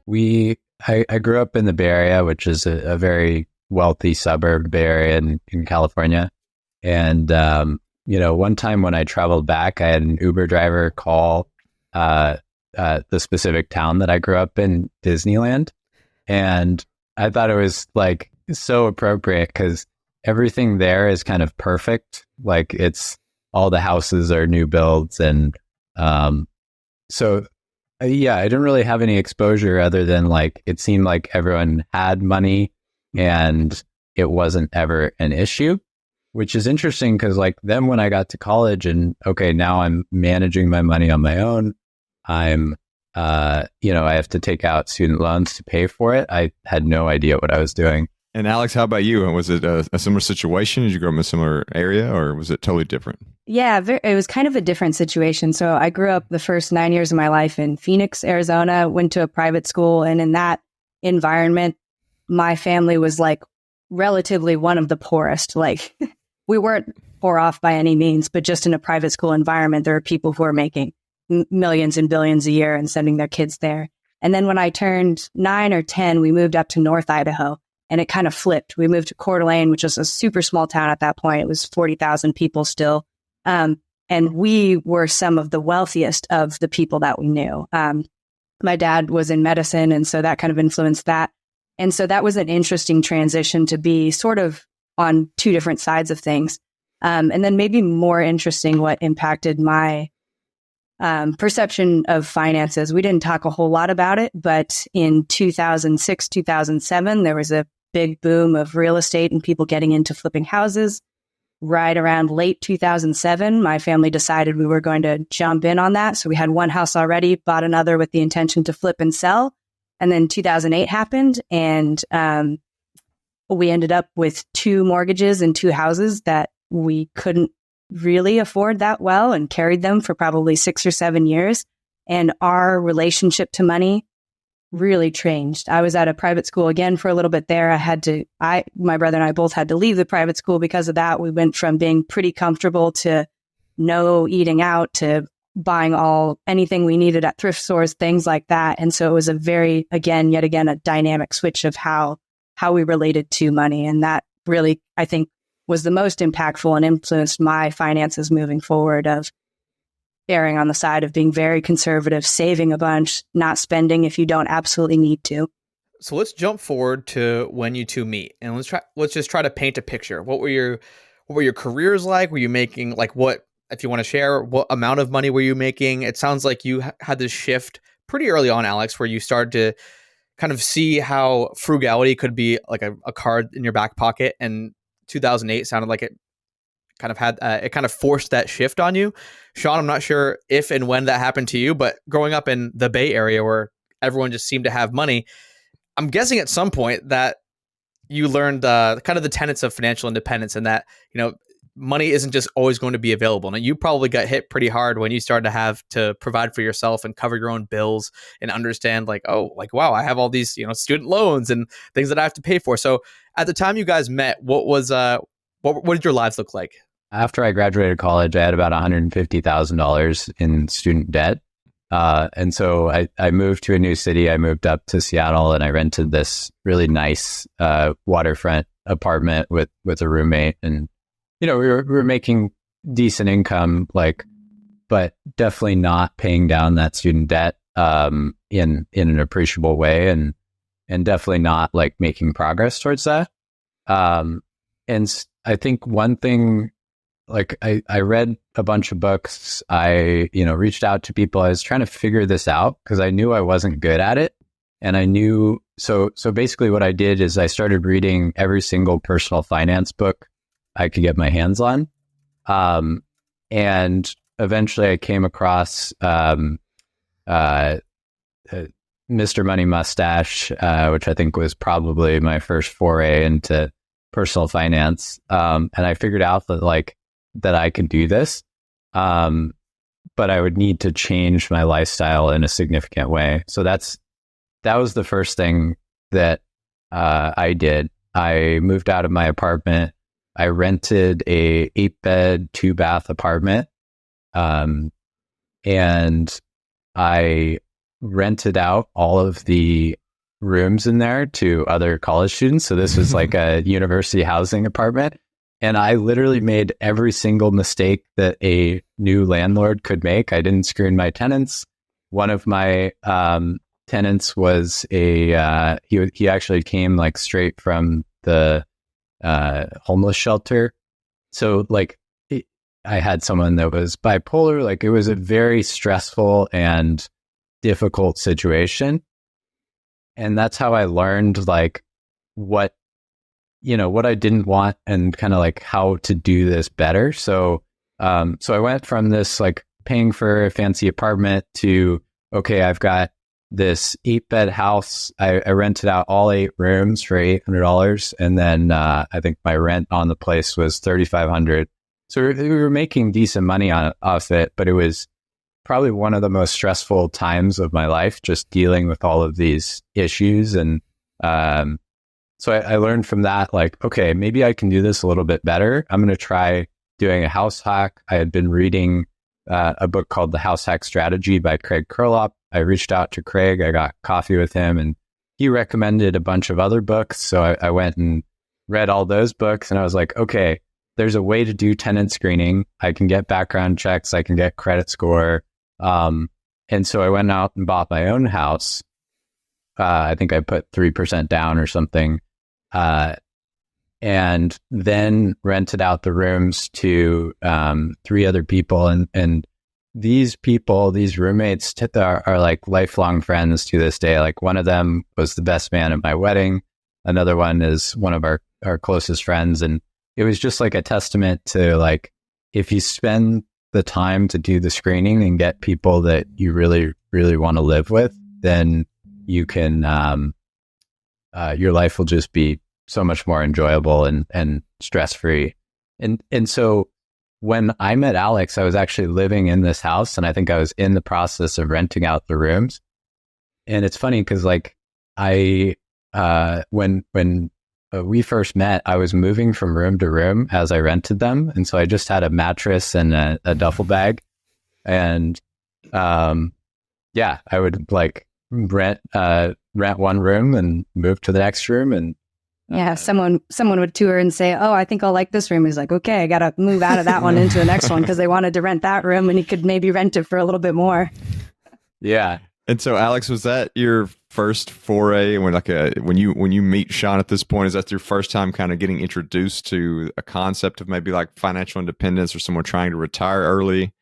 I grew up in the Bay Area, which is a very wealthy suburb, Bay Area in California. And, one time when I traveled back, I had an Uber driver call the specific town that I grew up in, Disneyland. And I thought it was like so appropriate because everything there is kind of perfect. Like all the houses are new builds. And so yeah, I didn't really have any exposure other than like it seemed like everyone had money and it wasn't ever an issue, which is interesting because like then when I got to college and okay, now I'm managing my money on my own. I'm I have to take out student loans to pay for it. I had no idea what I was doing. And Alex, how about you? Was it a similar situation? Did you grow up in a similar area or was it totally different? Yeah, it was kind of a different situation. So I grew up the first 9 years of my life in Phoenix, Arizona, went to a private school. And in that environment, my family was like relatively one of the poorest. Like we weren't poor off by any means, but just in a private school environment, there are people who are making millions and billions a year and sending their kids there. And then when I turned 9 or 10, we moved up to North Idaho. And it kind of flipped. We moved to Coeur d'Alene, which was a super small town at that point. It was 40,000 people still. And we were some of the wealthiest of the people that we knew. My dad was in medicine, and so that kind of influenced that. And so that was an interesting transition to be sort of on two different sides of things. And then maybe more interesting, what impacted my perception of finances. We didn't talk a whole lot about it, but in 2006, 2007, there was a big boom of real estate and people getting into flipping houses. Right around late 2007, my family decided we were going to jump in on that. So we had one house already, bought another with the intention to flip and sell. And then 2008 happened, and we ended up with two mortgages and two houses that we couldn't really afford that well and carried them for probably 6 or 7 years. And our relationship to money really changed. I was at a private school again for a little bit there. My brother and I both had to leave the private school because of that. We went from being pretty comfortable to no eating out to buying anything we needed at thrift stores, things like that. And so it was yet again, a dynamic switch of how we related to money. And that really, I think, was the most impactful and influenced my finances moving forward, of erring on the side of being very conservative, saving a bunch, not spending if you don't absolutely need to. So let's jump forward to when you two meet, and let's just try to paint a picture. What were your careers like? Were you making, like, what, if you want to share, what amount of money were you making? It sounds like you had this shift pretty early on, Alex, where you started to kind of see how frugality could be like a card in your back pocket. And 2008 sounded like it kind of had it kind of forced that shift on you. Sean, I'm not sure if and when that happened to you, but growing up in the Bay Area where everyone just seemed to have money, I'm guessing at some point that you learned kind of the tenets of financial independence, and that, money isn't just always going to be available. Now, you probably got hit pretty hard when you started to have to provide for yourself and cover your own bills and understand wow, I have all these, student loans and things that I have to pay for. So at the time you guys met, what did your lives look like? After I graduated college, I had about $150,000 in student debt. And so I moved to a new city. I moved up to Seattle and I rented this really nice waterfront apartment with a roommate. And, we were making decent income, but definitely not paying down that student debt in an appreciable way, and definitely not making progress towards that. And I think one thing, I read a bunch of books. I, reached out to people. I was trying to figure this out because I knew I wasn't good at it. And I knew, so basically what I did is I started reading every single personal finance book I could get my hands on. And eventually I came across Mr. Money Mustache, which I think was probably my first foray into personal finance. And I figured out that I could do this. But I would need to change my lifestyle in a significant way. So that was the first thing that I did. I moved out of my apartment. I rented a 8-bed, 2-bath apartment. And I rented out all of the rooms in there to other college students. So this was like a university housing apartment. And I literally made every single mistake that a new landlord could make. I didn't screen my tenants. One of my tenants was he actually came like straight from the homeless shelter. So like I had someone that was bipolar. Like it was a very stressful and difficult situation. And that's how I learned like what I didn't want and kind of like how to do this better. So I went from this like paying for a fancy apartment to, okay, I've got this 8-bed house. I rented out all 8 rooms for $800. And then I think my rent on the place was $3,500. So we were making decent money off it, but it was probably one of the most stressful times of my life, just dealing with all of these issues. And so I learned from that, like, okay, maybe I can do this a little bit better. I'm going to try doing a house hack. I had been reading a book called The House Hack Strategy by Craig Curlop. I reached out to Craig. I got coffee with him, and he recommended a bunch of other books. So I went and read all those books, and I was like, okay, there's a way to do tenant screening. I can get background checks. I can get credit score. And so I went out and bought my own house. I think I put 3% down or something. And then rented out the rooms to 3 other people. And these people, these roommates are like lifelong friends to this day. Like one of them was the best man at my wedding. Another one is one of our closest friends. And it was just like a testament to like, if you spend the time to do the screening and get people that you really, really want to live with, then you can, your life will just be so much more enjoyable and stress-free. And so when I met Alex, I was actually living in this house, and I think I was in the process of renting out the rooms. And it's funny because like when we first met, I was moving from room to room as I rented them. And so I just had a mattress and a duffel bag. And I would like rent one room and move to the next room. And someone would tour and say, oh, I think I'll like this room. He's like, okay, I got to move out of that one into the next one because they wanted to rent that room and he could maybe rent it for a little bit more. Yeah. And so, Alex, was that your first foray? When you meet Sean at this point, is that your first time kind of getting introduced to a concept of maybe like financial independence or someone trying to retire early?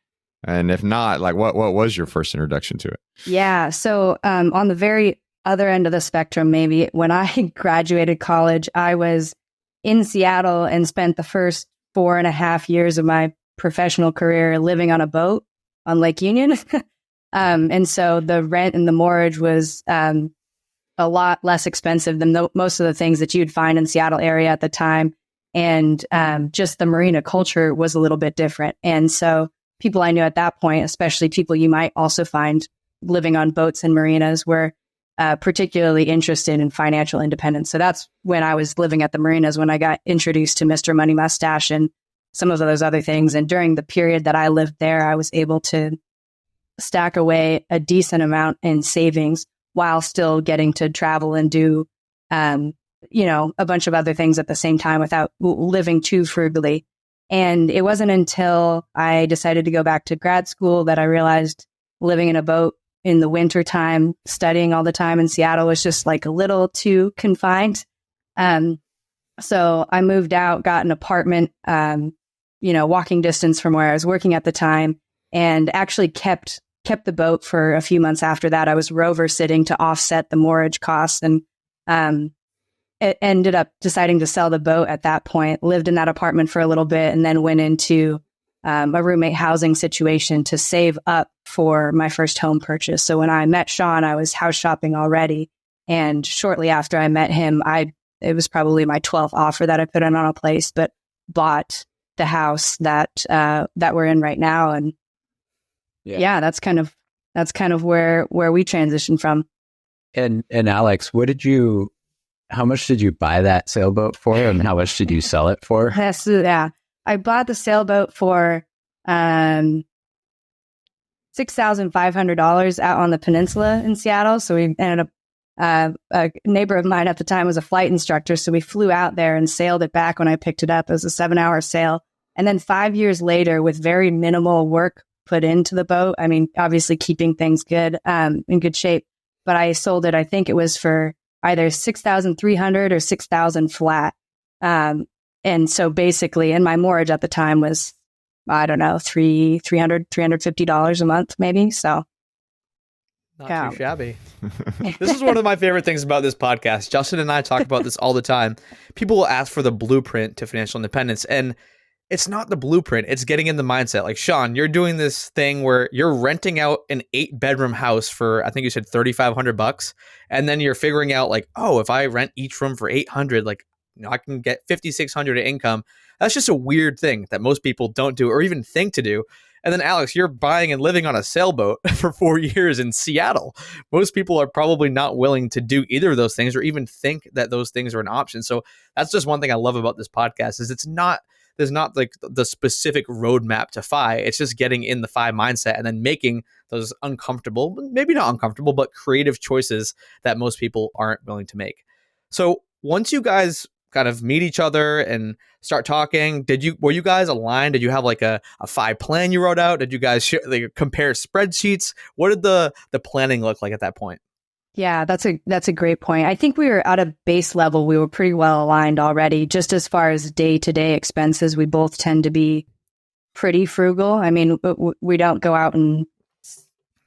And if not, like what was your first introduction to it? Yeah. So on the very other end of the spectrum, maybe when I graduated college, I was in Seattle and spent the first 4.5 years of my professional career living on a boat on Lake Union. And so the rent and the mortgage was a lot less expensive than most of the things that you'd find in the Seattle area at the time. And just the marina culture was a little bit different. And so people I knew at that point, especially people you might also find living on boats and marinas, were particularly interested in financial independence. So that's when I was living at the marinas, when I got introduced to Mr. Money Mustache and some of those other things. And during the period that I lived there, I was able to stack away a decent amount in savings while still getting to travel and do, a bunch of other things at the same time without living too frugally. And it wasn't until I decided to go back to grad school that I realized living in a boat in the wintertime, studying all the time in Seattle was just like a little too confined. So I moved out, got an apartment, walking distance from where I was working at the time, and actually kept the boat for a few months after that. I was rover sitting to offset the mortgage costs, and it ended up deciding to sell the boat at that point, lived in that apartment for a little bit, and then went into a roommate housing situation to save up for my first home purchase. So when I met Sean, I was house shopping already. And shortly after I met him, it was probably my 12th offer that I put in on a place, but bought the house that we're in right now. And that's kind of where we transitioned from. And Alex, how much did you buy that sailboat for, and how much did you sell it for? I bought the sailboat for $6,500 out on the peninsula in Seattle. So we ended up, a neighbor of mine at the time was a flight instructor. So we flew out there and sailed it back when I picked it up. It was a 7-hour sail. And then 5 years later, with very minimal work put into the boat, I mean, obviously keeping things good, in good shape, but I sold it, I think it was for either 6,300 or 6,000 flat. And so basically, and my mortgage at the time was, I don't know, $350 a month, maybe. So not too shabby. This is one of my favorite things about this podcast. Justin and I talk about this all the time. People will ask for the blueprint to financial independence, and it's not the blueprint. It's getting in the mindset. Like, Sean, you're doing this thing where you're renting out an 8-bedroom house for, I think you said $3,500, and then you're figuring out like, oh, if I rent each room for $800, like, I can get $5,600 in income. That's just a weird thing that most people don't do or even think to do. And then, Alex, you're buying and living on a sailboat for 4 years in Seattle. Most people are probably not willing to do either of those things or even think that those things are an option. So that's just one thing I love about this podcast is there's not like the specific roadmap to FI. It's just getting in the FI mindset and then making those uncomfortable, maybe not uncomfortable, but creative choices that most people aren't willing to make. So once you guys kind of meet each other and start talking, were you guys aligned? Did you have like a FI plan you wrote out? Did you guys compare spreadsheets? What did the planning look like at that point? Yeah, that's a great point. I think we were at a base level. We were pretty well aligned already. Just as far as day-to-day expenses, we both tend to be pretty frugal. I mean, we don't go out and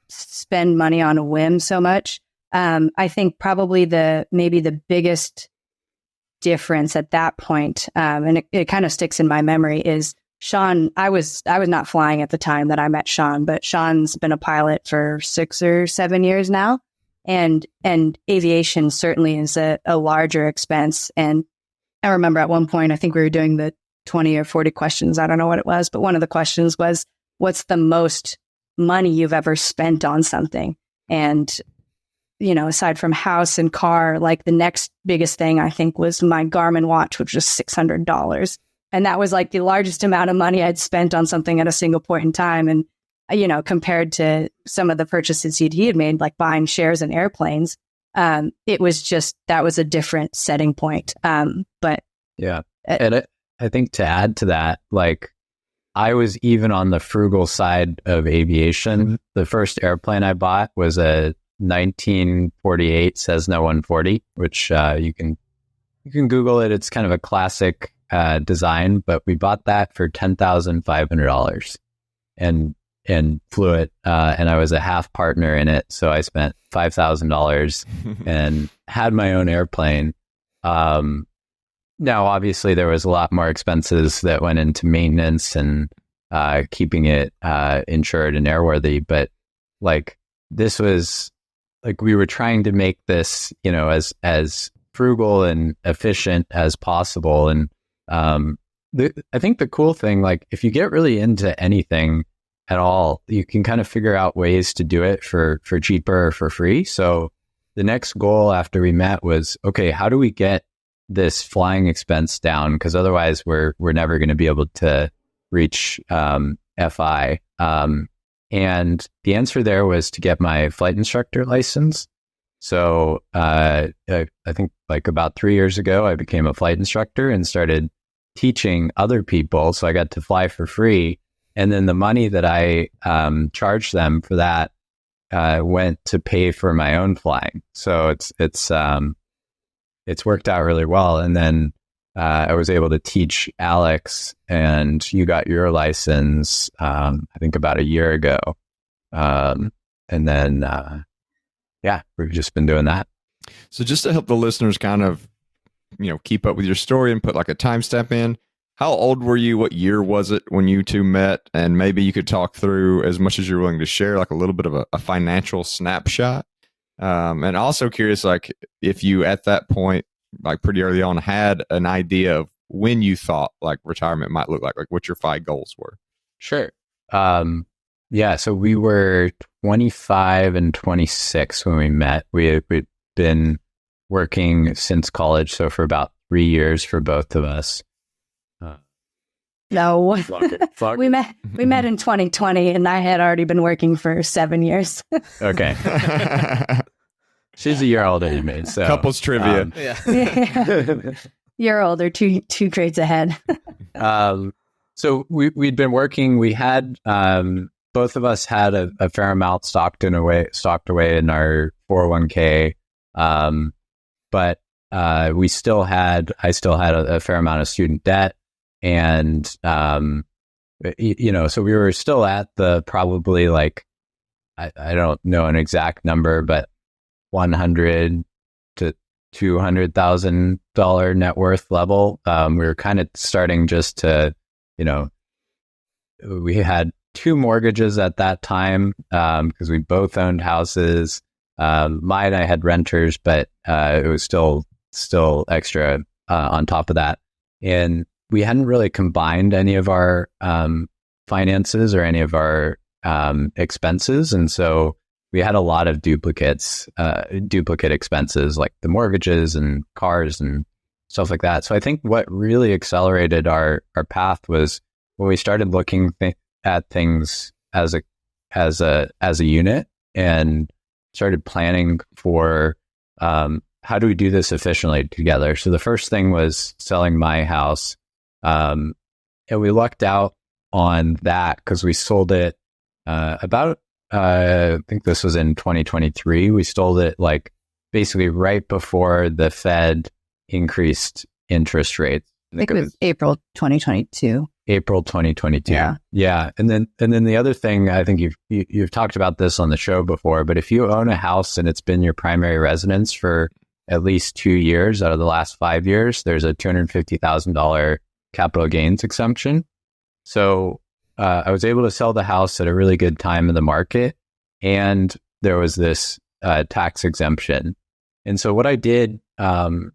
spend money on a whim so much. I think probably maybe the biggest difference at that point, and it kind of sticks in my memory, is Sean. I was not flying at the time that I met Sean, but Sean's been a pilot for 6 or 7 years now. And aviation certainly is a larger expense. And I remember at one point, I think we were doing the 20 or 40 questions. I don't know what it was, but one of the questions was, what's the most money you've ever spent on something? And, you know, aside from house and car, like the next biggest thing I think was my Garmin watch, which was $600. And that was like the largest amount of money I'd spent on something at a single point in time. And you know, compared to some of the purchases he had made, like buying shares in airplanes, it was just, that was a different setting point. But yeah. And I think to add to that, like I was even on the frugal side of aviation. The first airplane I bought was a 1948 Cessna 140, which you can Google it. It's kind of a classic design, but we bought that for $10,500 and flew it. And I was a half partner in it. So I spent $5,000 and had my own airplane. Now, obviously, there was a lot more expenses that went into maintenance and keeping it insured and airworthy. But like, this was like, we were trying to make this, you know, as frugal and efficient as possible. And I think the cool thing, like, if you get really into anything at all, you can kind of figure out ways to do it for cheaper or for free. So the next goal after we met was, okay, how do we get this flying expense down? Because otherwise we're never going to be able to reach FI. And the answer there was to get my flight instructor license. So I think like about 3 years ago, I became a flight instructor and started teaching other people. So I got to fly for free. And then the money that I charged them for that went to pay for my own flying. So it's worked out really well. And then I was able to teach Alex, and you got your license, I think about a year ago. And then, we've just been doing that. So just to help the listeners kind of, you know, keep up with your story and put like a timestamp in, how old were you? What year was it when you two met? And maybe you could talk through, as much as you're willing to share, like a little bit of a financial snapshot. And also curious, like if you at that point, like pretty early on, had an idea of when you thought like retirement might look like what your FI goals were. Sure. So we were 25 and 26 when we met. We'd been working since college, so for about 3 years for both of us. No, Fuck. we met in 2020, and I had already been working for 7 years. Okay. She's a year older than me. So Couples trivia. Yeah. You're older, two grades ahead. So we'd been working. We had both of us had a fair amount stocked away in our 401k, but I still had a fair amount of student debt, and so we were still at the probably like I don't know an exact number, but $100,000 to $200,000 net worth level. We were kind of starting just to, we had 2 mortgages at that time because we both owned houses. Mine, I had renters, but it was still extra on top of that. And we hadn't really combined any of our finances or any of our expenses. And so we had a lot of duplicate expenses like the mortgages and cars and stuff like that. So I think what really accelerated our path was when we started looking at things as a unit and started planning for how do we do this efficiently together. So the first thing was selling my house, and we lucked out on that because we sold it I think this was in 2023. We sold it like basically right before the Fed increased interest rates. I think it was April 2022. April 2022. Yeah. And then the other thing, I think you've talked about this on the show before, but if you own a house and it's been your primary residence for at least 2 years out of the last 5 years, there's a $250,000 capital gains exemption. So I was able to sell the house at a really good time in the market, and there was this tax exemption. And so what I did, and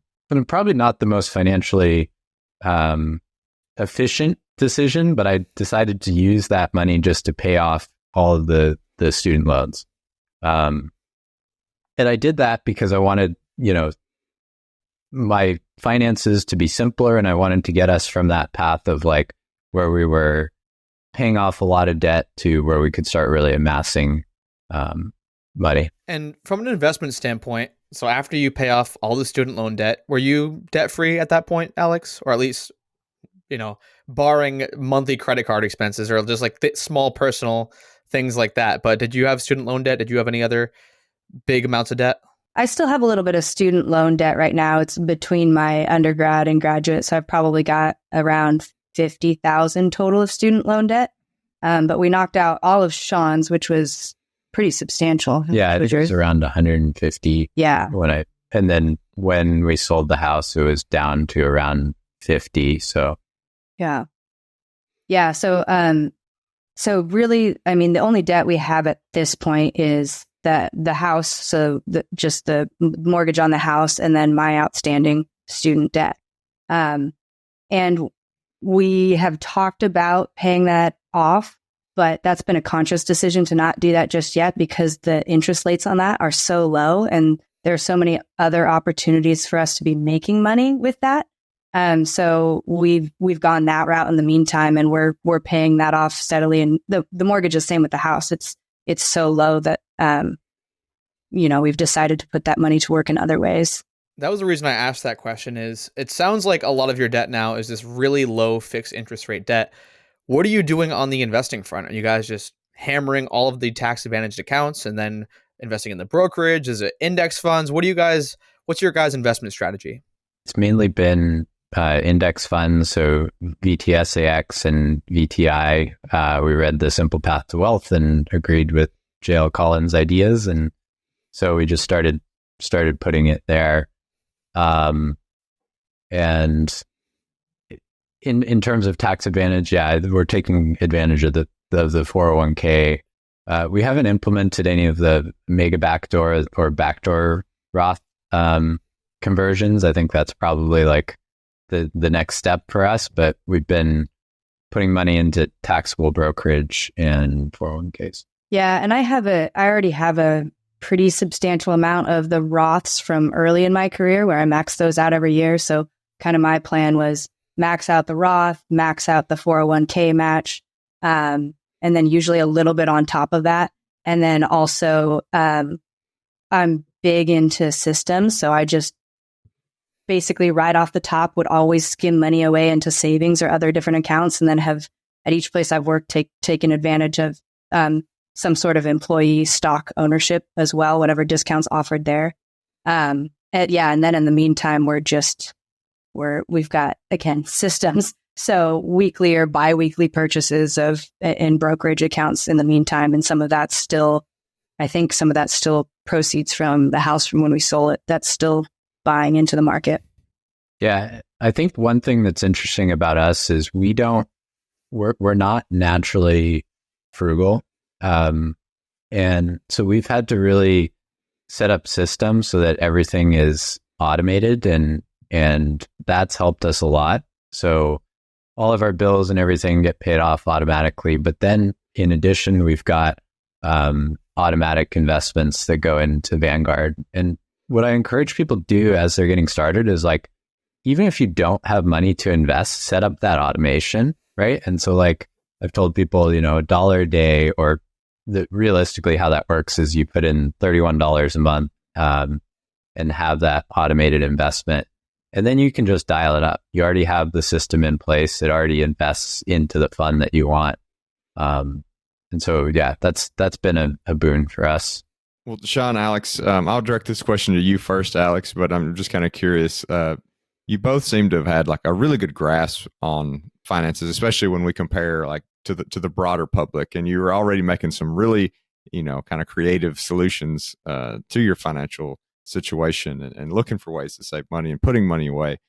probably not the most financially efficient decision, but I decided to use that money just to pay off all of the student loans. And I did that because I wanted, my finances to be simpler, and I wanted to get us from that path of like where we were paying off a lot of debt to where we could start really amassing money. And from an investment standpoint, so after you pay off all the student loan debt, were you debt free at that point, Alex? Or at least, barring monthly credit card expenses or just like small personal things like that. But did you have student loan debt? Did you have any other big amounts of debt? I still have a little bit of student loan debt right now. It's between my undergrad and graduate. So I've probably got around 50,000 total of student loan debt. But we knocked out all of Sean's, which was pretty substantial. Yeah, I think it was around 150. Yeah. And then when we sold the house, it was down to around 50. So yeah. So really, I mean, the only debt we have at this point is the house. So just the mortgage on the house, and then my outstanding student debt. And we have talked about paying that off, but that's been a conscious decision to not do that just yet because the interest rates on that are so low, and there are so many other opportunities for us to be making money with that. So we've gone that route in the meantime, and we're paying that off steadily. And the mortgage is the same with the house. It's so low that we've decided to put that money to work in other ways. That was the reason I asked that question. Is it sounds like a lot of your debt now is this really low fixed interest rate debt. What are you doing on the investing front? Are you guys just hammering all of the tax advantaged accounts and then investing in the brokerage? Is it index funds? What's your guys' investment strategy? It's mainly been index funds, so VTSAX and VTI. We read The Simple Path to Wealth and agreed with J.L. Collins' ideas, and so we just started putting it there. And in terms of tax advantage, yeah, we're taking advantage of the 401k. We haven't implemented any of the mega backdoor or backdoor Roth conversions. I think that's probably like the next step for us, but we've been putting money into taxable brokerage and 401ks. Yeah, and I already have a pretty substantial amount of the Roths from early in my career where I max those out every year. So kind of my plan was max out the Roth, max out the 401k match, and then usually a little bit on top of that. And then also, I'm big into systems. So I just basically right off the top would always skim money away into savings or other different accounts. And then have at each place I've worked, taken advantage of some sort of employee stock ownership as well, whatever discounts offered there. And then in the meantime, we've got, again, systems. So weekly or biweekly purchases in brokerage accounts in the meantime. And I think some of that's still proceeds from the house from when we sold it. That's still buying into the market. Yeah. I think one thing that's interesting about us is we're not naturally frugal. And so we've had to really set up systems so that everything is automated, and that's helped us a lot. So all of our bills and everything get paid off automatically. But then in addition, we've got automatic investments that go into Vanguard. And what I encourage people to do as they're getting started is, like, even if you don't have money to invest, set up that automation, right? And so, like, I've told people, $1 a day, or realistically how that works is you put in $31 a month and have that automated investment. And then you can just dial it up. You already have the system in place. It already invests into the fund that you want. And so, yeah, that's been a boon for us. Well, Sean, Alex, I'll direct this question to you first, Alex, but I'm just kind of curious. You both seem to have had like a really good grasp on finances, especially when we compare like to the broader public. And you were already making some really, kind of creative solutions to your financial situation and looking for ways to save money and putting money away.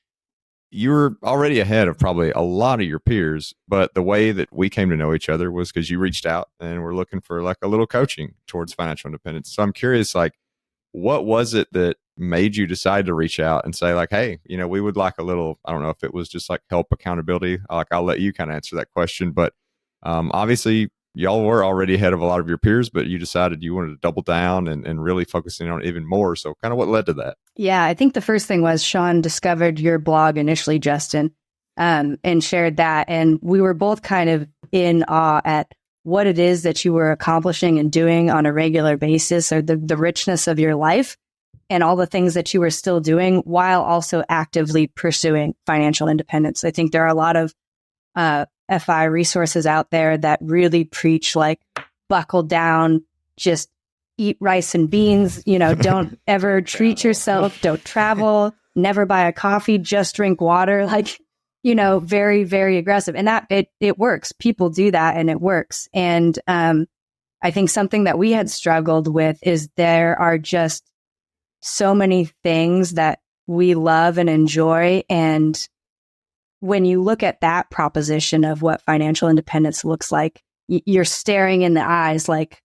You were already ahead of probably a lot of your peers, but the way that we came to know each other was because you reached out and were looking for like a little coaching towards financial independence. So I'm curious, like, what was it that made you decide to reach out and say, like, hey, we would like a little, I don't know if it was just like help, accountability. Like, I'll let you kind of answer that question. But obviously, y'all were already ahead of a lot of your peers, but you decided you wanted to double down and really focusing on it even more. So kind of what led to that? Yeah, I think the first thing was Sean discovered your blog initially, Justin, and shared that. And we were both kind of in awe at what it is that you were accomplishing and doing on a regular basis, or the richness of your life and all the things that you were still doing while also actively pursuing financial independence. I think there are a lot of FI resources out there that really preach like buckle down, just eat rice and beans, don't ever treat yourself, don't travel, never buy a coffee, just drink water, like, very, very aggressive. And that it works. People do that and it works. And I think something that we had struggled with is there are just so many things that we love and enjoy. And when you look at that proposition of what financial independence looks like, you're staring in the eyes like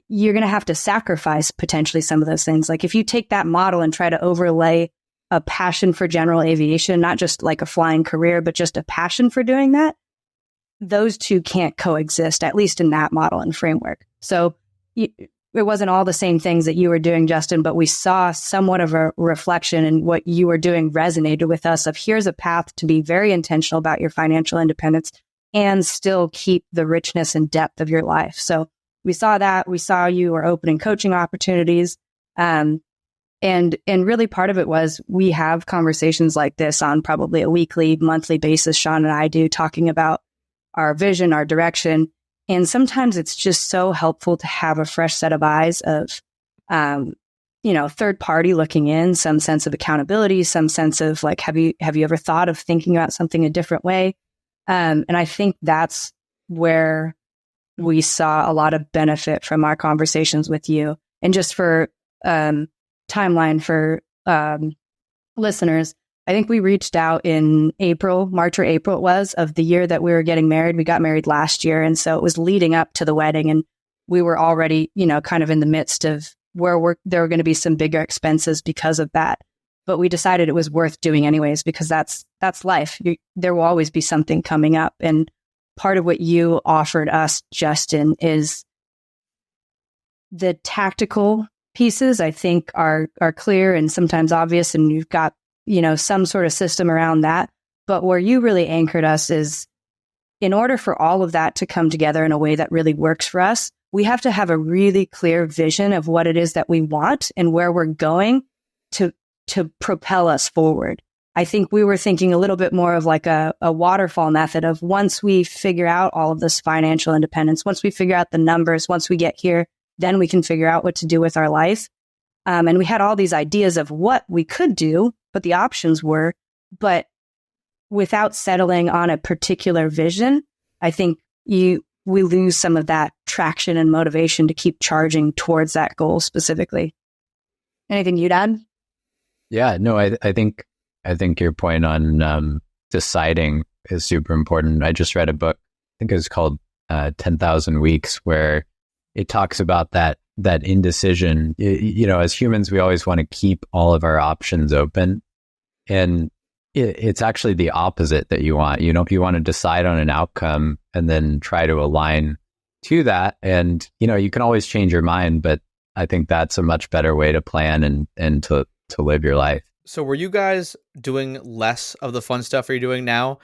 you're going to have to sacrifice potentially some of those things. Like if you take that model and try to overlay a passion for general aviation, not just like a flying career, but just a passion for doing that, those two can't coexist, at least in that model and framework. So it wasn't all the same things that you were doing, Justin, but we saw somewhat of a reflection, and what you were doing resonated with us of here's a path to be very intentional about your financial independence and still keep the richness and depth of your life. So we saw that. We saw you were opening coaching opportunities. And really part of it was we have conversations like this on probably a weekly, monthly basis. Sean and I do, talking about our vision, our direction. And sometimes it's just so helpful to have a fresh set of eyes of, third party looking in, some sense of accountability, some sense of like, have you ever thought of thinking about something a different way? And I think that's where we saw a lot of benefit from our conversations with you. And just for timeline for listeners, I think we reached out in March or April it was, of the year that we were getting married. We got married last year. And so it was leading up to the wedding. And we were already, kind of in the midst of where there were going to be some bigger expenses because of that. But we decided it was worth doing anyways, because that's life. There will always be something coming up. And part of what you offered us, Justin, is the tactical pieces, I think, are clear and sometimes obvious. And you've got, some sort of system around that. But where you really anchored us is, in order for all of that to come together in a way that really works for us, we have to have a really clear vision of what it is that we want and where we're going to propel us forward. I think we were thinking a little bit more of like a waterfall method of, once we figure out all of this financial independence, once we figure out the numbers, once we get here, then we can figure out what to do with our life. And we had all these ideas of what we could do, what the options were, but without settling on a particular vision, I think we lose some of that traction and motivation to keep charging towards that goal specifically. Anything you'd add? Yeah, no, I think your point on deciding is super important. I just read a book, I think it was called 10,000 Weeks, where it talks about that indecision. As humans, we always want to keep all of our options open. And it's actually the opposite that you want. You want to decide on an outcome and then try to align to that. And, you can always change your mind, but I think that's a much better way to plan and to live your life. So were you guys doing less of the fun stuff you're doing now?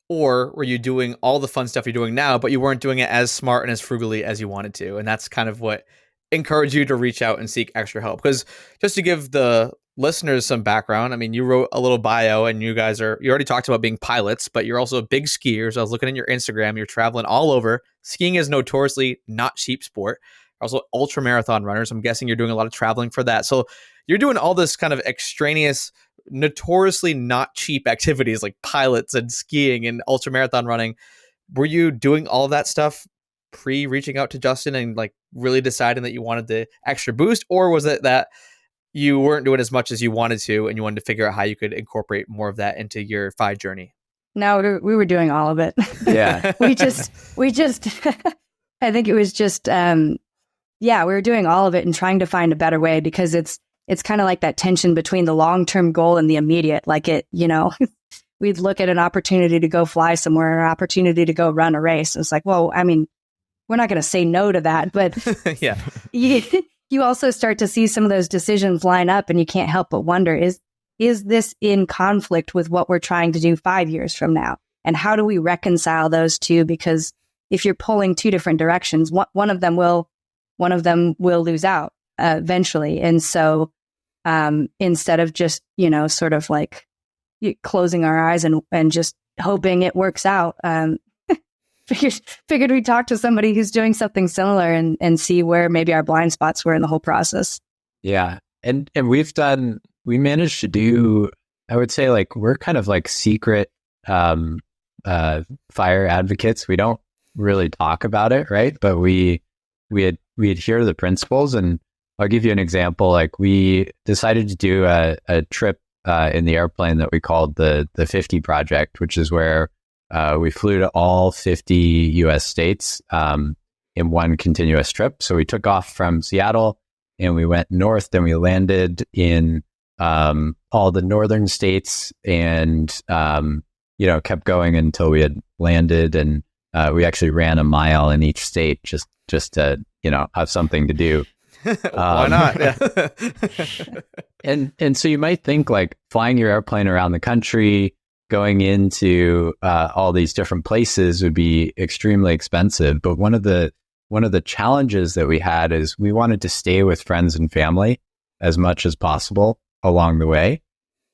Or were you doing all the fun stuff you're doing now, but you weren't doing it as smart and as frugally as you wanted to? And that's kind of what encouraged you to reach out and seek extra help. Because just to give the listeners some background, I mean, you wrote a little bio and you already talked about being pilots, but you're also big skiers. I was looking at your Instagram, you're traveling all over. Skiing is notoriously not cheap sport. You're also ultra marathon runners. I'm guessing you're doing a lot of traveling for that. So you're doing all this kind of extraneous, notoriously not cheap activities like pilots and skiing and ultra marathon running. Were you doing all of that stuff pre reaching out to Justin and like really deciding that you wanted the extra boost? Or was it that you weren't doing as much as you wanted to and you wanted to figure out how you could incorporate more of that into your FI journey? No, we were doing all of it. Yeah. we just I think it was just we were doing all of it and trying to find a better way, because it's kind of like that tension between the long-term goal and the immediate. Like we'd look at an opportunity to go fly somewhere, an opportunity to go run a race. It's like, well, I mean, we're not going to say no to that, but yeah, you also start to see some of those decisions line up and you can't help but wonder, is this in conflict with what we're trying to do 5 years from now? And how do we reconcile those two? Because if you're pulling two different directions, one of them will lose out eventually. And so instead of just, sort of like closing our eyes and just hoping it works out, figured we'd talk to somebody who's doing something similar and see where maybe our blind spots were in the whole process. Yeah. And we managed to do, I would say, like, we're kind of like secret fire advocates. We don't really talk about it, right? But we adhere to the principles. And I'll give you an example. Like, we decided to do a trip in the airplane that we called the 50 Project, which is where we flew to all 50 US states in one continuous trip. So we took off from Seattle and we went north, then we landed in all the northern states and, kept going until we had landed. And we actually ran a mile in each state just to, have something to do. Why not? Yeah. And so you might think, like, flying your airplane around the country, going into all these different places would be extremely expensive. But one of the challenges that we had is we wanted to stay with friends and family as much as possible along the way.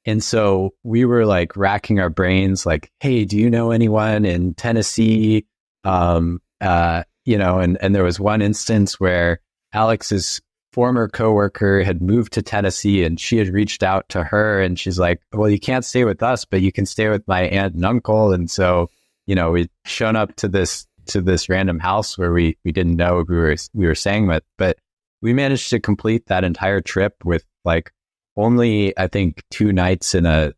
And so we were like racking our brains, like, hey, do you know anyone in Tennessee? And there was one instance where Alex's former coworker had moved to Tennessee and she had reached out to her and she's like, well, you can't stay with us, but you can stay with my aunt and uncle. And so, we'd shown up to this random house where we didn't know who we were staying with, but we managed to complete that entire trip with like only, I think, 2 nights in a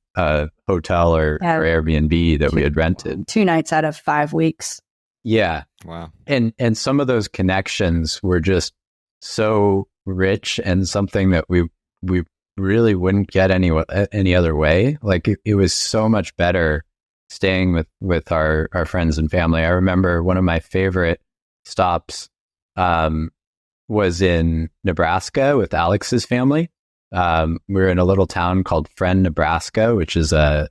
hotel or Airbnb that we had rented. 2 nights out of 5 weeks. Yeah. Wow. And some of those connections were just so rich and something that we really wouldn't get any other way. Like it was so much better staying with our friends and family. I remember one of my favorite stops was in Nebraska with Alex's family. We were in a little town called Friend, Nebraska, which is a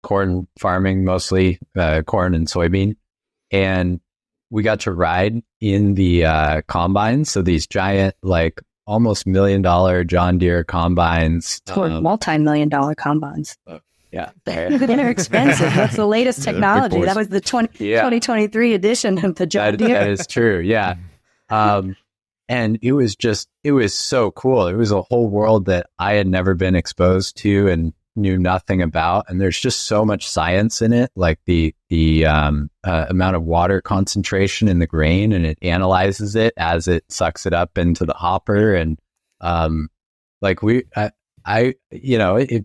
corn farming, mostly corn and soybean. And we got to ride in the combines. So these giant, like almost $1 million John Deere combines. Multi-million-dollar combines. Yeah. They're expensive. That's the latest technology. That was the 2023 edition of the John Deere. That is true. Yeah. And it was so cool. It was a whole world that I had never been exposed to and knew nothing about. And there's just so much science in it, like the amount of water concentration in the grain, and it analyzes it as it sucks it up into the hopper. And it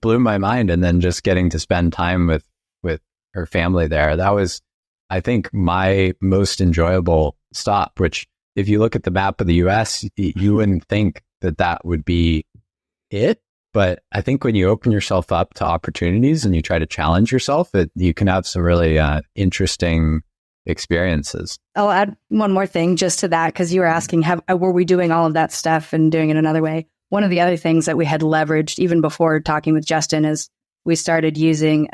blew my mind. And then just getting to spend time with her family there, that was, I think, my most enjoyable stop, which if you look at the map of the US, you wouldn't think that would be it. But I think when you open yourself up to opportunities and you try to challenge yourself, you can have some really interesting experiences. I'll add one more thing just to that, because you were asking, were we doing all of that stuff and doing it another way? One of the other things that we had leveraged even before talking with Justin is we started using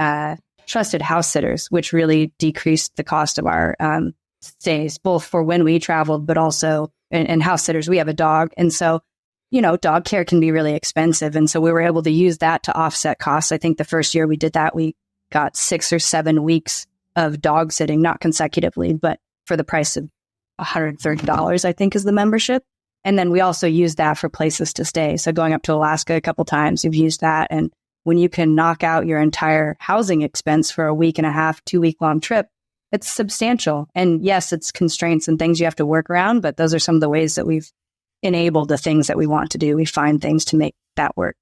trusted house sitters, which really decreased the cost of our stays, both for when we traveled, but also and house sitters. We have a dog. And so, dog care can be really expensive. And so we were able to use that to offset costs. I think the first year we did that, we got 6 or 7 weeks of dog sitting, not consecutively, but for the price of $130, I think is the membership. And then we also used that for places to stay. So going up to Alaska a couple times, we've used that. And when you can knock out your entire housing expense for a week and a half, 2-week long trip, it's substantial. And yes, it's constraints and things you have to work around, but those are some of the ways that we've enabled the things that we want to do. We find things to make that work.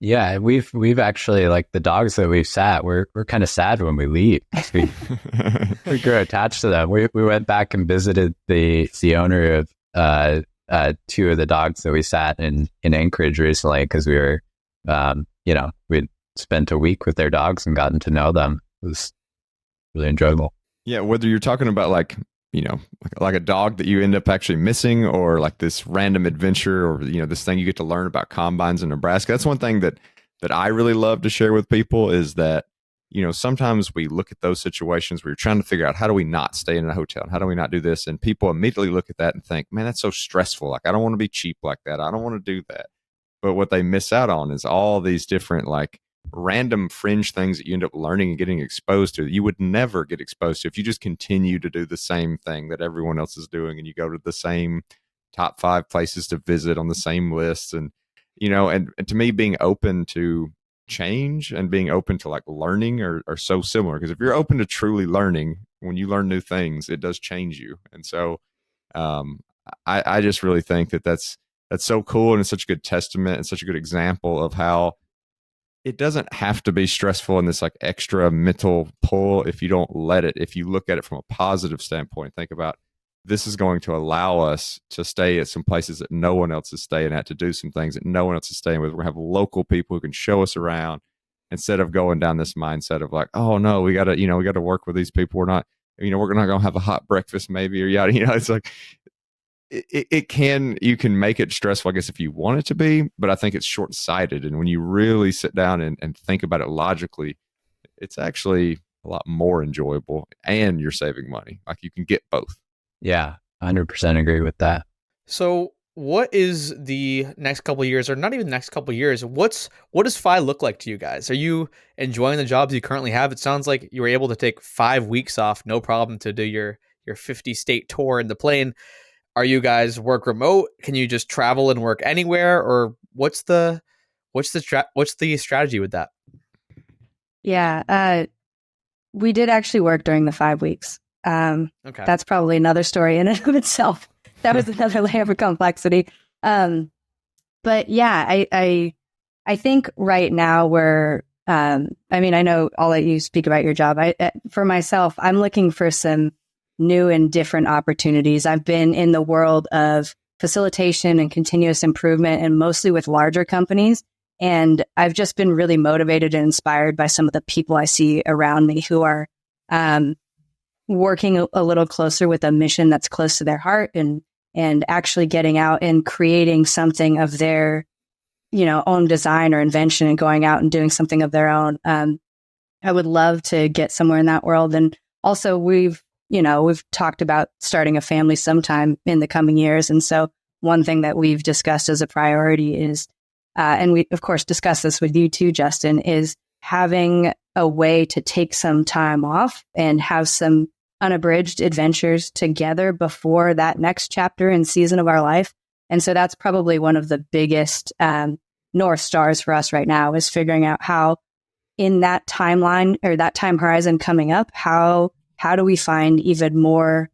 Yeah, we've actually, like the dogs that we've sat, we're kind of sad when we leave. We grew attached to them. We went back and visited the owner of 2 of the dogs that we sat in Anchorage recently, because we were we'd spent a week with their dogs and gotten to know them. It was really enjoyable. Yeah, whether you're talking about like a dog that you end up actually missing, or like this random adventure, or this thing you get to learn about combines in Nebraska. That's one thing that I really love to share with people, is that sometimes we look at those situations where you're trying to figure out, how do we not stay in a hotel? How do we not do this? And people immediately look at that and think, man, that's so stressful. Like, I don't want to be cheap like that. I don't want to do that. But what they miss out on is all these different, like, random fringe things that you end up learning and getting exposed to that you would never get exposed to if you just continue to do the same thing that everyone else is doing, and you go to the same top 5 places to visit on the same lists. And and to me, being open to change and being open to like learning are so similar, because if you're open to truly learning, when you learn new things, it does change you. And so I just really think that's so cool, and it's such a good testament and such a good example of how it doesn't have to be stressful and this like extra mental pull if you don't let it. If you look at it from a positive standpoint, think about, this is going to allow us to stay at some places that no one else is staying at, to do some things that no one else is staying with. We're going to have local people who can show us around, instead of going down this mindset of like, oh no, we got to work with these people. We're not going to have a hot breakfast maybe, or yada. It's like, you can make it stressful, I guess, if you want it to be, but I think it's short-sighted. And when you really sit down and think about it logically, it's actually a lot more enjoyable, and you're saving money. Like, you can get both. Yeah, 100% agree with that. So what is the next couple of years, or not even the next couple of years, what does Fi look like to you guys? Are you enjoying the jobs you currently have? It sounds like you were able to take 5 weeks off, no problem, to do your 50-state tour in the plane. Are you guys work remote? Can you just travel and work anywhere, or what's the strategy with that? Yeah, we did actually work during the 5 weeks. Okay. That's probably another story in and of itself. That was another layer of complexity. But yeah, I think right now we're, I know I'll let you speak about your job. For myself, I'm looking for some new and different opportunities. I've been in the world of facilitation and continuous improvement, and mostly with larger companies. And I've just been really motivated and inspired by some of the people I see around me who are working a little closer with a mission that's close to their heart, and actually getting out and creating something of their, own design or invention, and going out and doing something of their own. I would love to get somewhere in that world. And also we've talked about starting a family sometime in the coming years. And so one thing that we've discussed as a priority is, and we of course discussed this with you too, Justin, is having a way to take some time off and have some unabridged adventures together before that next chapter and season of our life. And so that's probably one of the biggest North Stars for us right now, is figuring out how in that timeline or that time horizon coming up, how do we find even more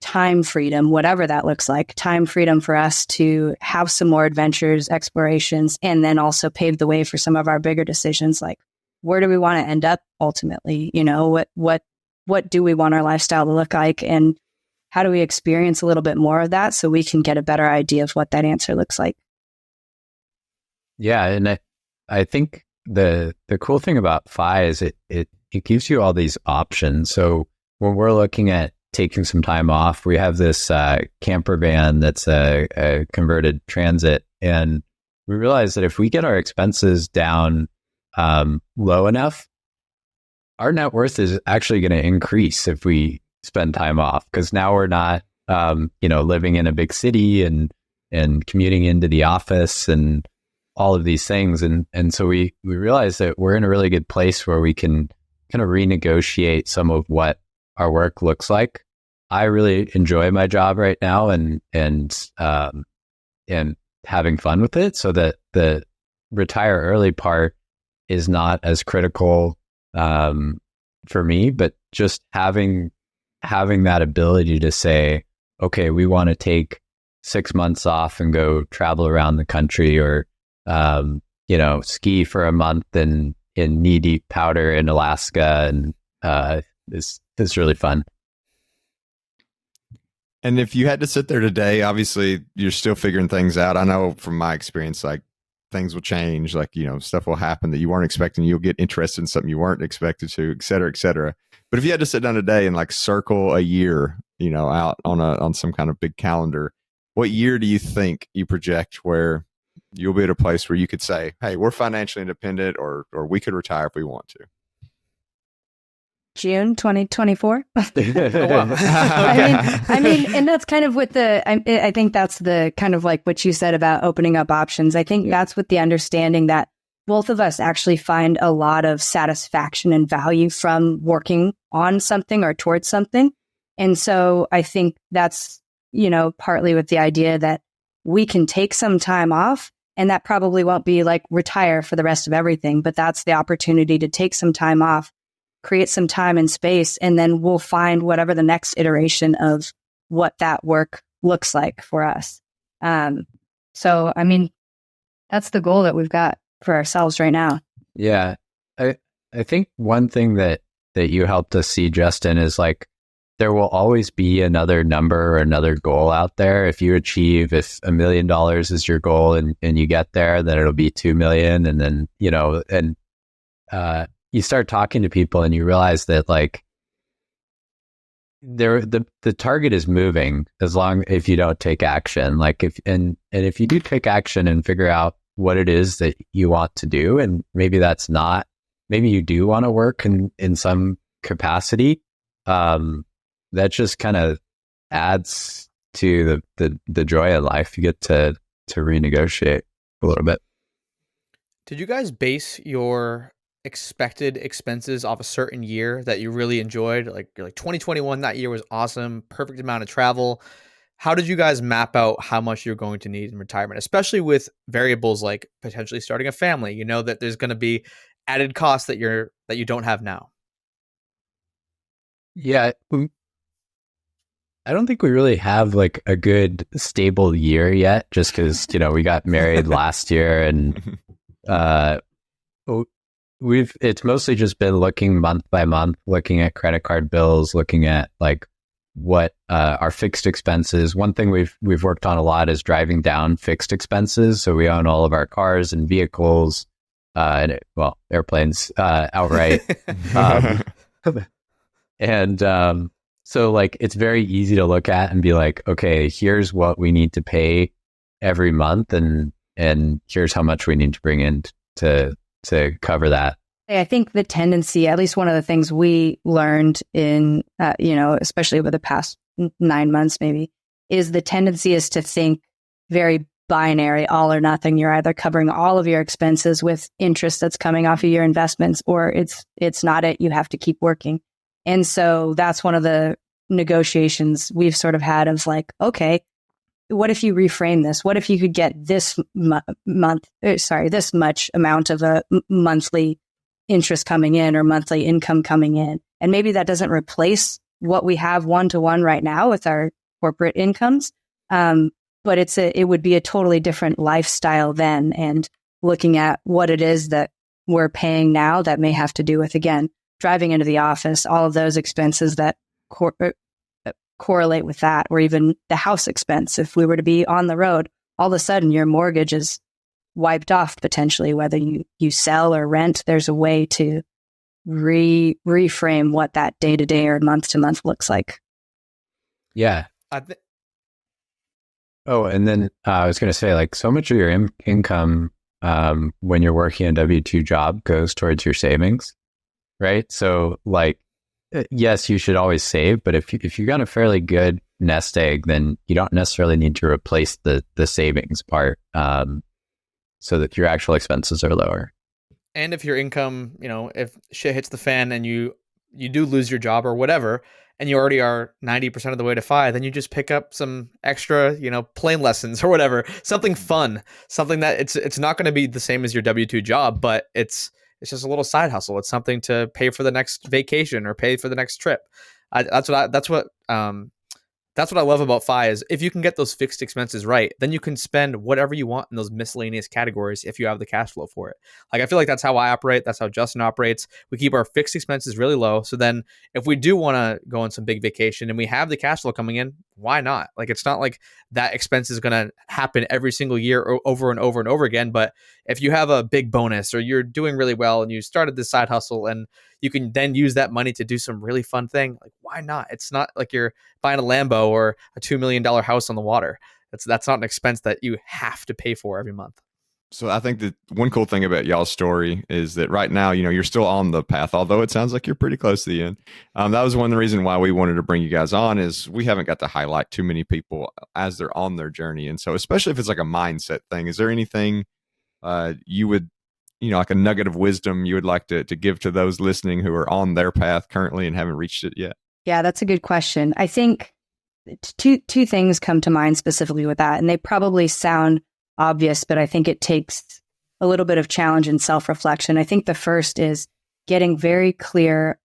time freedom, whatever that looks like, time freedom for us to have some more adventures, explorations, and then also pave the way for some of our bigger decisions, like where do we want to end up ultimately? What do we want our lifestyle to look like? And how do we experience a little bit more of that so we can get a better idea of what that answer looks like? Yeah. And I think the cool thing about FI is it gives you all these options. So when we're looking at taking some time off, we have this camper van that's a converted transit. And we realize that if we get our expenses down low enough, our net worth is actually going to increase if we spend time off, because now we're not, living in a big city and commuting into the office and all of these things. And so we realize that we're in a really good place where we can kind of renegotiate some of what our work looks like. I really enjoy my job right now and having fun with it, so that the retire early part is not as critical for me, but just having that ability to say, okay, we want to take 6 months off and go travel around the country, or ski for a month in knee-deep powder in Alaska, and it's really fun. And if you had to sit there today, obviously you're still figuring things out. I know from my experience, like things will change, like, stuff will happen that you weren't expecting. You'll get interested in something you weren't expected to, et cetera, et cetera. But if you had to sit down today and like circle a year, out on some kind of big calendar, what year do you think you project where you'll be at a place where you could say, hey, we're financially independent, or we could retire if we want to? June 2024. Oh, wow. I mean, and that's kind of with I think that's the kind of like what you said about opening up options. I think that's with the understanding that both of us actually find a lot of satisfaction and value from working on something or towards something. And so I think that's, partly with the idea that we can take some time off, and that probably won't be like retire for the rest of everything, but that's the opportunity to take some time off, create some time and space, and then we'll find whatever the next iteration of what that work looks like for us. So, I mean, that's the goal that we've got for ourselves right now. Yeah. I think one thing that you helped us see, Justin, is like, there will always be another number or another goal out there. If $1 million is your goal and you get there, then it'll be 2 million. And then, you start talking to people and you realize that like the target is moving if you don't take action. Like if you do take action and figure out what it is that you want to do, and maybe you do want to work in some capacity, that just kind of adds to the joy of life. You get to renegotiate a little bit. Did you guys base your expected expenses off a certain year that you really enjoyed? Like 2021, that year was awesome, perfect amount of travel. How did you guys map out how much you're going to need in retirement, especially with variables like potentially starting a family? You know that there's going to be added costs that you don't have now. Yeah, I don't think we really have like a good stable year yet, just because we got married last year, and it's mostly just been looking month by month, looking at credit card bills, looking at like what our fixed expenses. One thing we've worked on a lot is driving down fixed expenses. So we own all of our cars and vehicles, airplanes outright. So like it's very easy to look at and be like, okay, here's what we need to pay every month, and here's how much we need to bring in to cover that. I think the tendency, at least one of the things we learned in, especially over the past 9 months, maybe, is the tendency is to think very binary, all or nothing. You're either covering all of your expenses with interest that's coming off of your investments, or it's not it. You have to keep working. And so that's one of the negotiations we've sort of had of like, okay, what if you reframe this? What if you could get this this much amount of a monthly interest coming in or monthly income coming in? And maybe that doesn't replace what we have one-to-one right now with our corporate incomes. But it would be a totally different lifestyle then, and looking at what it is that we're paying now that may have to do with, again, driving into the office, all of those expenses that correlate with that, or even the house expense. If we were to be on the road, all of a sudden your mortgage is wiped off potentially, whether you sell or rent. There's a way to reframe what that day-to-day or month-to-month looks like. Yeah. And then I was going to say, like, so much of your income when you're working a W-2 job goes towards your savings, right? So, like, yes, you should always save, but if you got a fairly good nest egg, then you don't necessarily need to replace the savings part, so that your actual expenses are lower. And if your income, if shit hits the fan and you do lose your job or whatever, and you already are 90% of the way to FI, then you just pick up some extra, plane lessons or whatever, something fun, something that it's not going to be the same as your W-2 job, but it's just a little side hustle. It's something to pay for the next vacation or pay for the next trip. That's what I love about FI is if you can get those fixed expenses right, then you can spend whatever you want in those miscellaneous categories if you have the cash flow for it. Like, I feel like that's how I operate. That's how Justin operates. We keep our fixed expenses really low. So then if we do want to go on some big vacation and we have the cash flow coming in, why not? Like, it's not like that expense is going to happen every single year or over and over and over again. But if you have a big bonus or you're doing really well and you started this side hustle and you can then use that money to do some really fun thing, like, why not? It's not like you're buying a Lambo or a $2 million house on the water. That's not an expense that you have to pay for every month. So I think that one cool thing about y'all's story is that right now, you're still on the path, although it sounds like you're pretty close to the end. That was one of the reasons why we wanted to bring you guys on, is we haven't got to highlight too many people as they're on their journey. And so, especially if it's like a mindset thing, is there anything you would, like a nugget of wisdom you would like to give to those listening who are on their path currently and haven't reached it yet? Yeah, that's a good question. I think two things come to mind specifically with that, and they probably sound obvious, but I think it takes a little bit of challenge and self-reflection. I think the first is getting very clear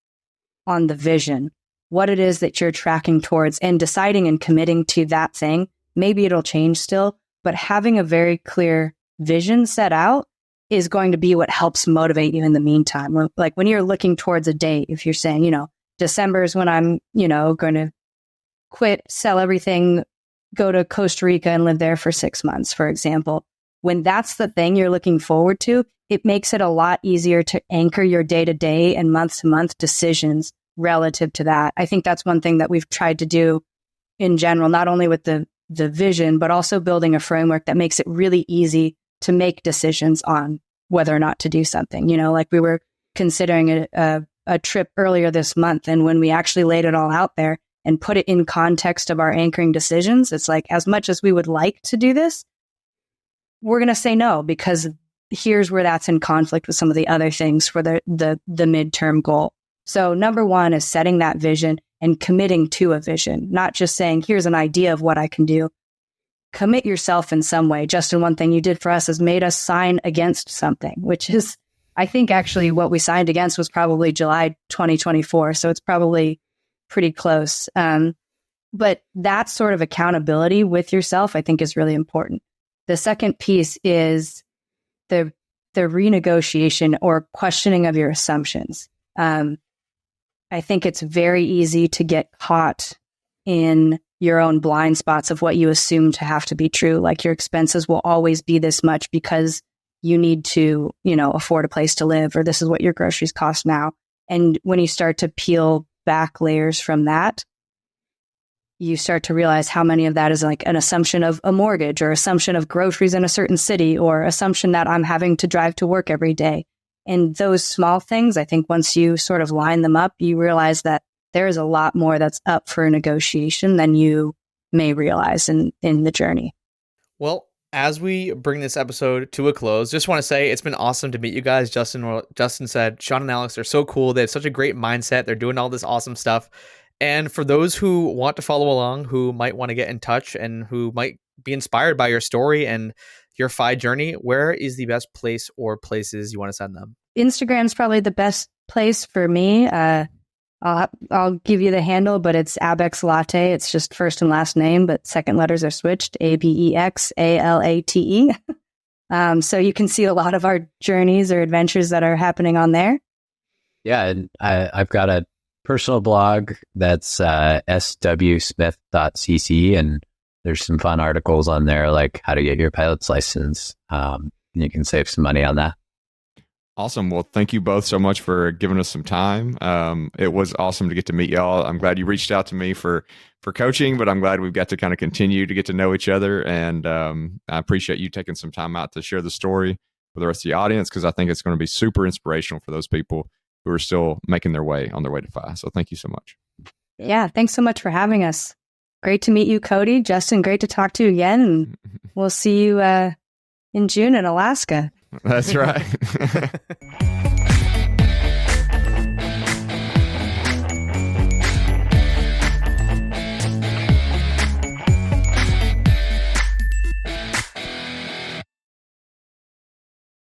on the vision, what it is that you're tracking towards, and deciding and committing to that thing. Maybe it'll change still, but having a very clear vision set out is going to be what helps motivate you in the meantime. Like when you're looking towards a date, if you're saying, December is when I'm, going to quit, sell everything, go to Costa Rica and live there for 6 months, for example. When that's the thing you're looking forward to, it makes it a lot easier to anchor your day-to-day and month-to-month decisions relative to that. I think that's one thing that we've tried to do in general, not only with the vision, but also building a framework that makes it really easy to make decisions on whether or not to do something. Like we were considering a trip earlier this month, and when we actually laid it all out there and put it in context of our anchoring decisions, it's like, as much as we would like to do this, we're going to say no, because here's where that's in conflict with some of the other things for the midterm goal. So number one is setting that vision and committing to a vision, not just saying, here's an idea of what I can do. Commit yourself in some way. Justin, one thing you did for us is made us sign against something, which is, I think actually what we signed against was probably July 2024. So it's probably pretty close. But that sort of accountability with yourself, I think, is really important. The second piece is the renegotiation or questioning of your assumptions. I think it's very easy to get caught in your own blind spots of what you assume to have to be true. Like your expenses will always be this much because you need to, afford a place to live, or this is what your groceries cost now. And when you start to peel back layers from that, you start to realize how many of that is like an assumption of a mortgage, or assumption of groceries in a certain city, or assumption that I'm having to drive to work every day. And those small things, I think once you sort of line them up, you realize that there is a lot more that's up for negotiation than you may realize in the journey. Well, as we bring this episode to a close, just want to say it's been awesome to meet you guys. Justin said, Sean and Alex are so cool. They have such a great mindset. They're doing all this awesome stuff. And for those who want to follow along, who might want to get in touch and who might be inspired by your story and your FI journey, where is the best place or places you want to send them? Instagram's probably the best place for me. I'll give you the handle, but it's Abex Latte. It's just first and last name, but second letters are switched, ABEXALATE. So you can see a lot of our journeys or adventures that are happening on there. Yeah, and I've got a personal blog that's swsmith.cc, and there's some fun articles on there, like how to get your pilot's license. And you can save some money on that. Awesome. Well, thank you both so much for giving us some time. It was awesome to get to meet y'all. I'm glad you reached out to me for coaching, but I'm glad we've got to kind of continue to get to know each other. And I appreciate you taking some time out to share the story with the rest of the audience, because I think it's going to be super inspirational for those people who are still making their way on their way to FI. So thank you so much. Yeah, thanks so much for having us. Great to meet you, Cody. Justin, great to talk to you again. And we'll see you in June in Alaska. That's right.